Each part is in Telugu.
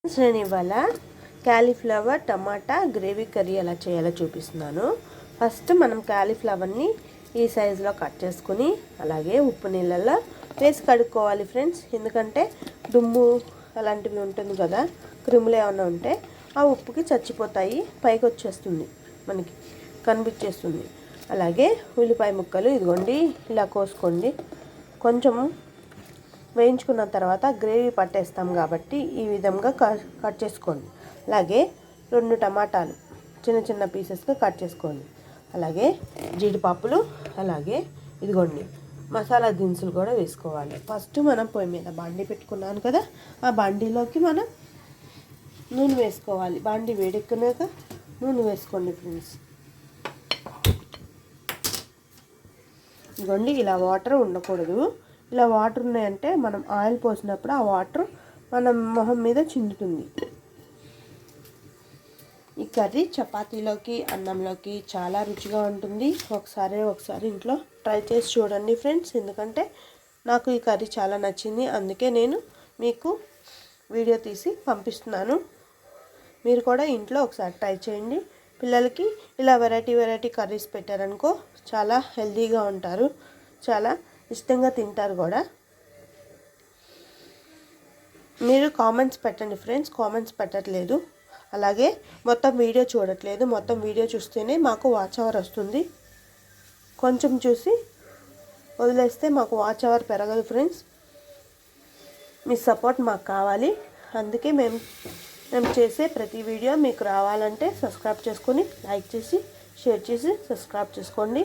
నేను ఇవాళ క్యాలీఫ్లవర్ టమాటా గ్రేవీ కర్రీ ఎలా చేయాలో చూపిస్తున్నాను. ఫస్ట్ మనం క్యాలీఫ్లవర్ని ఈ సైజులో కట్ చేసుకుని అలాగే ఉప్పు నీళ్ళల్లో వేసి కడుక్కోవాలి ఫ్రెండ్స్. ఎందుకంటే దుమ్ము అలాంటివి ఉంటుంది కదా, క్రిములు ఏమైనా ఉంటే ఆ ఉప్పుకి చచ్చిపోతాయి, పైకి వచ్చేస్తుంది, మనకి కనిపించేస్తుంది. అలాగే ఉల్లిపాయ ముక్కలు ఇదిగోండి ఇలా కోసుకోండి. కొంచెం వేయించుకున్న తర్వాత గ్రేవీ పట్టేస్తాం కాబట్టి ఈ విధంగా కట్ చేసుకోండి. అలాగే 2 టమాటాలు చిన్న చిన్న పీసెస్గా కట్ చేసుకోండి. అలాగే జీడిపప్పులు, అలాగే ఇదిగోండి మసాలా దినుసులు కూడా వేసుకోవాలి. ఫస్ట్ మనం పొయ్యి మీద బాండీ పెట్టుకున్నాను కదా, ఆ బాండీలోకి మనం నూనె వేసుకోవాలి. బాండీ వేడెక్కినాక నూనె వేసుకోండి ఫ్రెండ్స్. ఇదిగోండి ఇలా వాటర్ ఉండకూడదు. ఇలా వాటర్ ఉన్నాయంటే మనం ఆయిల్ పోసినప్పుడు ఆ వాటర్ మన మొహం మీద చిందుతుంది. ఈ కర్రీ చపాతీలోకి అన్నంలోకి చాలా రుచిగా ఉంటుంది. ఒకసారి ఇంట్లో ట్రై చేసి చూడండి ఫ్రెండ్స్. ఎందుకంటే నాకు ఈ కర్రీ చాలా నచ్చింది, అందుకే నేను మీకు వీడియో తీసి పంపిస్తున్నాను. మీరు కూడా ఇంట్లో ఒకసారి ట్రై చేయండి. పిల్లలకి ఇలా వెరైటీ కర్రీస్ పెట్టారనుకో చాలా హెల్తీగా ఉంటారు, చాలా ఇష్టంగా తింటారు కూడా. మీరు కామెంట్స్ పెట్టండి ఫ్రెండ్స్. కామెంట్స్ పెట్టట్లేదు, అలాగే మొత్తం వీడియో చూడట్లేదు. మొత్తం వీడియో చూస్తేనే మాకు వాచ్ అవర్ వస్తుంది. కొంచెం చూసి వదిలేస్తే మాకు వాచ్ అవర్ పెరగదు ఫ్రెండ్స్. మీ సపోర్ట్ మాకు కావాలి. అందుకే మేము చేసే ప్రతి వీడియో మీకు రావాలంటే సబ్స్క్రైబ్ చేసుకొని లైక్ చేసి షేర్ చేసి సబ్స్క్రైబ్ చేసుకోండి.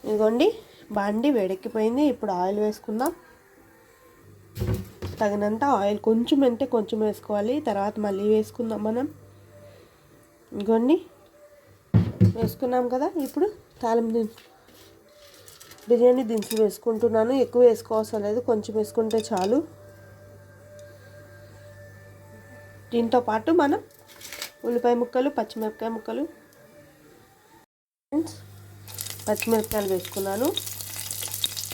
ఇదిగోండి బాండి వేడెక్కిపోయింది. ఇప్పుడు ఆయిల్ వేసుకుందాం. తగినంత ఆయిల్ కొంచెం అంటే కొంచెం వేసుకోవాలి, తర్వాత మళ్ళీ వేసుకుందాం మనం. ఇదిగోండి వేసుకున్నాం కదా. ఇప్పుడు బిర్యానీ దినుసులు వేసుకుంటున్నాను. ఎక్కువ వేసుకోవసరం లేదు, కొంచెం వేసుకుంటే చాలు. దీంతో పాటు మనం ఉల్లిపాయ ముక్కలు, పచ్చిమిరపకాయ ముక్కలు, పచ్చిమిరపకాయలు వేసుకున్నాను.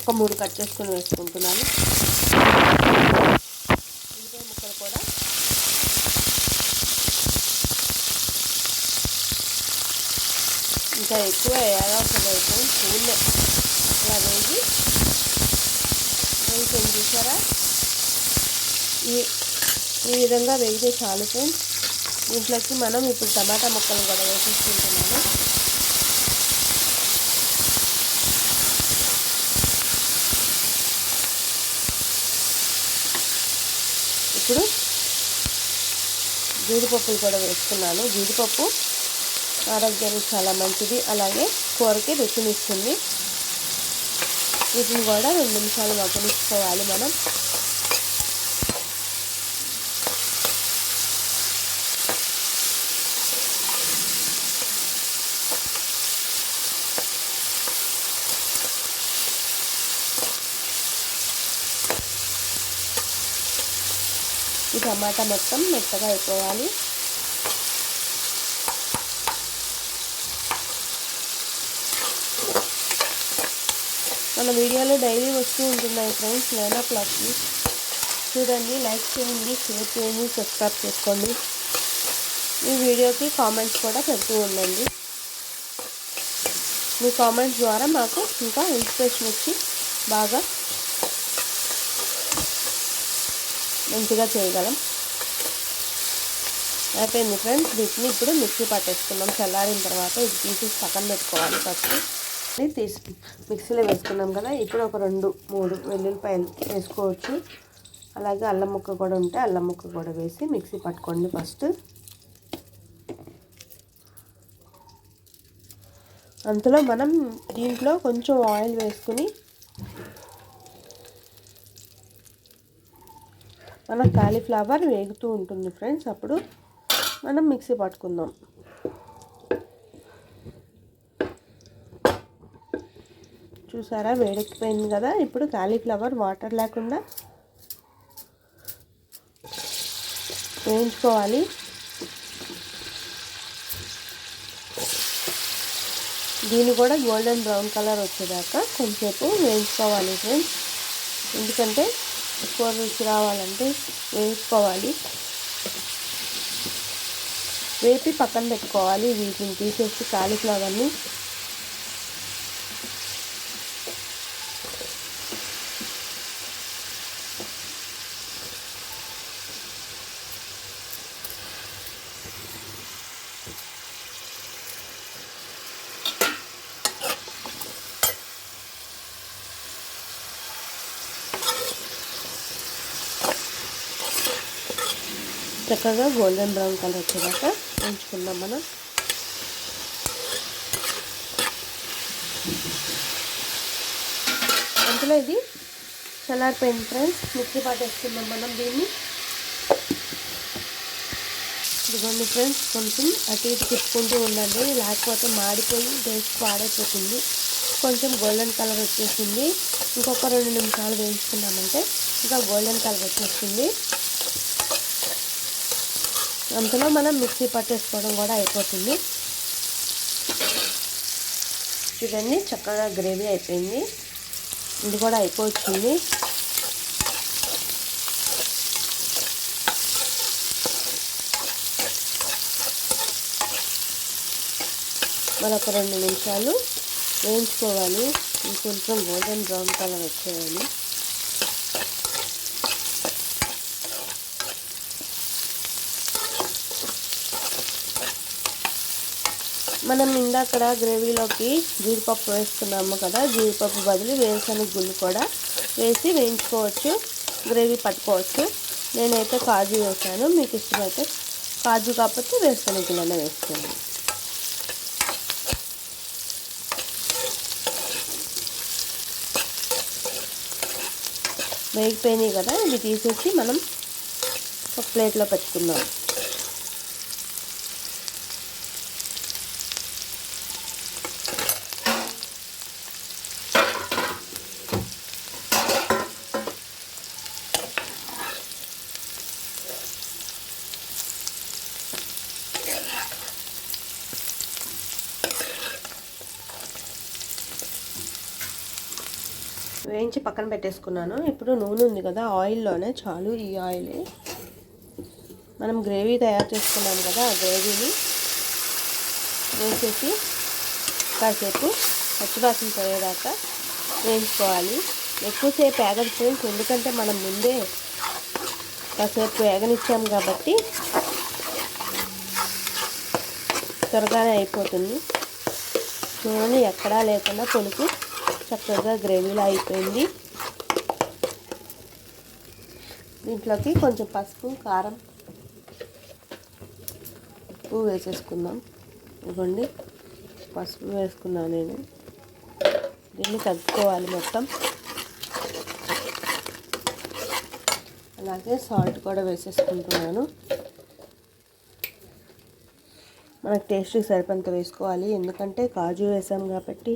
ఒక 3 కట్ చేసుకొని వేసుకుంటున్నాను. ఉల్లిపాయ ముక్కలు కూడా ఇంకా ఎక్కువ వేయాలి అవసరం అయిపోయింది. పూలే అలా వేసి చూసారా, ఈ విధంగా వేగితే చాలు ఫ్రెండ్స్. దీంట్లోకి మనం ఇప్పుడు టమాటా ముక్కలు కూడా వేసుకుంటున్నాను. ఇప్పుడు జీడిపప్పులు కూడా వేసుకున్నాను. జీడిపప్పు ఆరోగ్యానికి చాలా మంచిది, అలాగే కూరకి రుచినిస్తుంది. వీటిని కూడా 2 నిమిషాలు మగ్గనిచ్చుకోవాలి మనం. ఈ టమాటా మొత్తం మెత్తగా అయిపోవాలి. మన వీడియోలో డైలీ వస్తూ ఉంటున్నాయి ఫ్రెండ్స్. 9 o'clockకి చూడండి, లైక్ చేయండి, షేర్ చేయండి, సబ్స్క్రైబ్ చేసుకోండి. ఈ వీడియోకి కామెంట్స్ కూడా పెడుతూ ఉండండి. మీ కామెంట్స్ ద్వారా మాకు ఇంకా ఇన్స్పిరేషన్ ఇచ్చి బాగా మంచిగా చేయగలం. అయిపోయింది ఫ్రెండ్స్. వీటిని ఇప్పుడు మిక్సీ పట్టేసుకున్నాం. చల్లారిన తర్వాత ఇది తీసి పక్కన పెట్టుకోవాలి. ఫస్ట్ తీసి మిక్సీలో వేసుకున్నాం కదా. ఇప్పుడు ఒక 2-3 వెల్లుల్లిపాయలు వేసుకోవచ్చు. అలాగే అల్లం ముక్క కూడా ఉంటే అల్లం ముక్క కూడా వేసి మిక్సీ పట్టుకోండి. ఫస్ట్ అంతలో మనం దీంట్లో కొంచెం ఆయిల్ వేసుకుని మన కాలీఫ్లవర్ వేగుతూ ఉంటుంది ఫ్రెండ్స్. అప్పుడు మనం మిక్సీ పట్టుకుందాం. చూసారా వేడెక్కిపోయింది కదా. ఇప్పుడు కాలీఫ్లవర్ వాటర్ లేకుండా వేయించుకోవాలి. దీన్ని కూడా గోల్డెన్ బ్రౌన్ కలర్ వచ్చేదాకా కొంచెంసేపు వేయించుకోవాలి ఫ్రెండ్స్. ఎందుకంటే కూర రుచి రావాలంటే వేసుకోవాలి. వేపి పక్కన పెట్టుకోవాలి. వీటిని తీసేసి కాలీఫ్లవర్ని చక్కగా గోల్డెన్ బ్రౌన్ కలర్ వచ్చేదాకా వేయించుకుందాం మనం. అందులో ఇది చల్లారిపోయింది ఫ్రెండ్స్. మిక్సీ పట్టేసుకుందాం మనం దీన్ని. ఇదిగోండి ఫ్రెండ్స్, కొంచెం అటు ఇటు తిప్పుకుంటూ ఉండండి, లేకపోతే మాడిపోయి టేస్ట్ పాడైపోతుంది. కొంచెం గోల్డెన్ కలర్ వచ్చేసింది. ఇంకొక 2 నిమిషాలు వేయించుకున్నామంటే ఇంకా గోల్డెన్ కలర్ వచ్చేస్తుంది. అంతలో మనం మిక్సీ పట్టేసుకోవడం కూడా అయిపోతుంది. చూడండి, చక్కగా గ్రేవీ అయిపోయింది. ఇది కూడా అయిపోతుంది. మరొక 2 నిమిషాలు వేయించుకోవాలి. ఇంకొంచెం గోల్డెన్ బ్రౌన్ కలర్ వచ్చేయాలి. మనం ఇందాక గ్రేవీలోకి జీడిపప్పు వేసుకున్నాము కదా, జీడిపప్పు బదులు వేరుశనగ గుళ్ళు కూడా వేసి వేయించుకోవచ్చు, గ్రేవీ పట్టుకోవచ్చు. నేనైతే కాజు వేసాను. మీకు ఇష్టమైతే కాజు కాకపోతే వేరుశనగ గుళ్ళనే వేసుకోండి. వేగిపోయినాయి కదా, ఇవి తీసేసి మనం ఒక ప్లేట్లో పెట్టుకుందాం. వేయించి పక్కన పెట్టేసుకున్నాను. ఇప్పుడు నూనె ఉంది కదా, ఆయిల్లోనే చాలు, ఈ ఆయిలే మనం గ్రేవీ తయారు చేసుకున్నాం కదా, ఆ గ్రేవీని వేసేసి కాసేపు పచ్చివాసన పోయేదాకా వేయించుకోవాలి. ఎక్కువసేపు వేగదు ఫ్రెండ్స్, ఎందుకంటే మనం ముందే కాసేపు వేగనిచ్చాం కాబట్టి త్వరగానే అయిపోతుంది. నూనె ఎక్కడా లేకుండా పులుపు చక్కగా గ్రేవీలో అయిపోయింది. దీంట్లోకి కొంచెం పసుపు, కారం, ఉప్పు వేసేసుకుందాం. ఇదిగోండి, పసుపు వేసుకున్నాను నేను. దీన్ని కలుపుకోవాలి మొత్తం. అలాగే సాల్ట్ కూడా వేసేసుకుంటున్నాను. మనకు టేస్ట్కి సరిపడంత వేసుకోవాలి, ఎందుకంటే కాజు వేసాం కాబట్టి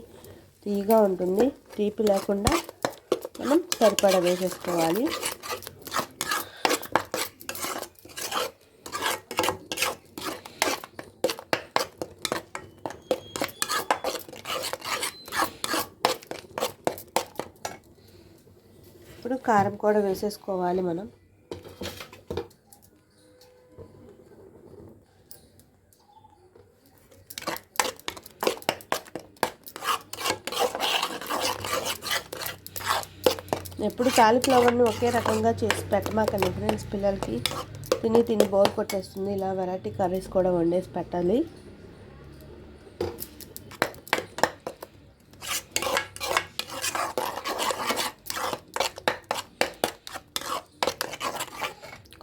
తీగా ఉంటుంది. తీపి లేకుండా మనం సరిపడా వేసేసుకోవాలి. ఇప్పుడు కారం కూడా వేసేసుకోవాలి మనం. ఎప్పుడు కాలీఫ్లవర్ని ఒకే రకంగా చేసి పెట్టమాకండి ఫ్రెండ్స్. పిల్లలకి తిని బోర్ కొట్టేస్తుంది. ఇలా వెరైటీ కర్రీస్ కూడా వండేసి పెట్టాలి.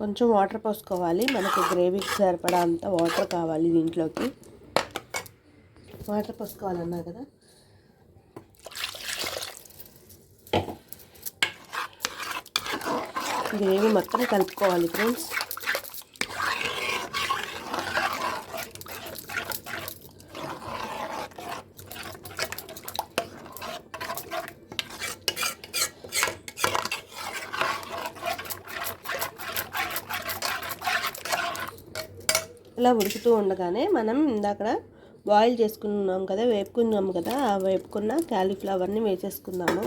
కొంచెం వాటర్ పోసుకోవాలి. మనకి గ్రేవీకి సరిపడా అంత వాటర్ కావాలి. దీంట్లోకి వాటర్ పోసుకోవాలన్నా కదా. గ్రేవీ మొత్తం కలుపుకోవాలి ఫ్రెండ్స్. ఇలా ఉడుకుతూ ఉండగానే మనం ఇందాక బాయిల్ చేసుకున్నాం కదా, వేపుకున్నాము కదా, ఆ వేపుకున్న కాలీఫ్లవర్ని వేసేసుకుందాము.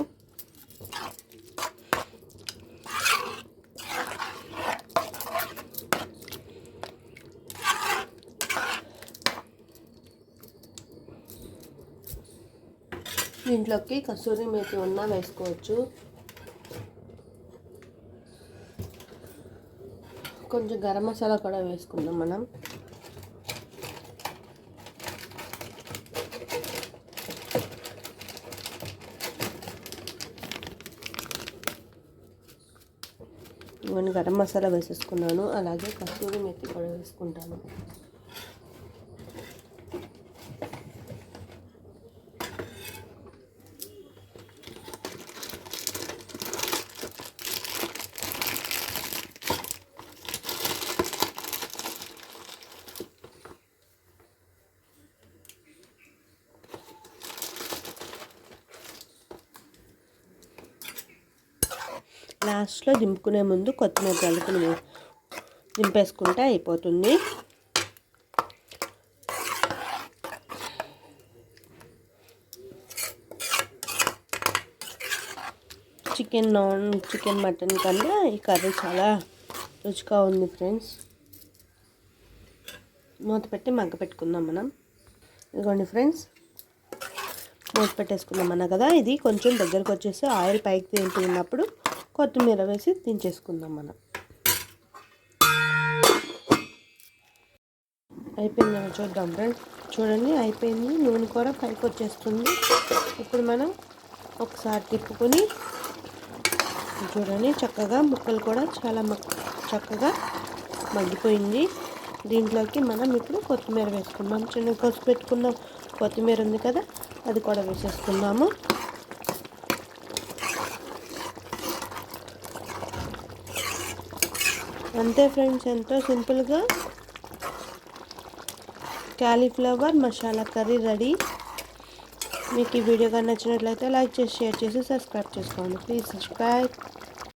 దీంట్లోకి కసూరి మేతి ఉన్నా వేసుకోవచ్చు. కొంచెం గరం మసాలా కూడా వేసుకుందాం మనం. నేను గరం మసాలా వేసేసుకున్నాను, అలాగే కసూరి మెత్తి కూడా వేసుకుంటాను. లాస్ట్లో దింపుకునే ముందు కొత్తిమీర జల్లుకుని దింపేసుకుంటే అయిపోతుంది. చికెన్ మటన్ కన్నా ఈ కర్రీ చాలా రుచిగా ఉంది ఫ్రెండ్స్. మూత పెట్టి మగ్గ పెట్టుకుందాం మనం. ఇదిగోండి ఫ్రెండ్స్, మూత పెట్టేసుకుందాం అన్నా కదా. ఇది కొంచెం దగ్గరకు వచ్చేసి ఆయిల్ పైకి తేలినప్పుడు కొత్తిమీర వేసి దించేసుకుందాం మనం. అయిపోయింది చూద్దాం ఫ్రెండ్స్. చూడండి అయిపోయింది, నూనె కూడా పైకి వచ్చేస్తుంది. ఇప్పుడు మనం ఒకసారి తిప్పుకొని చూడండి చక్కగా ముక్కలు కూడా చాలా చక్కగా మగ్గిపోయింది. దీంట్లోకి మనం ఇప్పుడు కొత్తిమీర వేసుకుందాం. చిన్న కోసి పెట్టుకున్న కొత్తిమీర ఉంది కదా, అది కూడా వేసేసుకుందాము. అంతే ఫ్రెండ్స్, ఎంతో సింపుల్గా క్యాలీఫ్లవర్ మసాలా కర్రీ రెడీ. మీకు ఈ వీడియో కానీ నచ్చినట్లయితే లైక్ చేసి, షేర్ చేసి, సబ్స్క్రైబ్ చేసుకోండి. Please subscribe.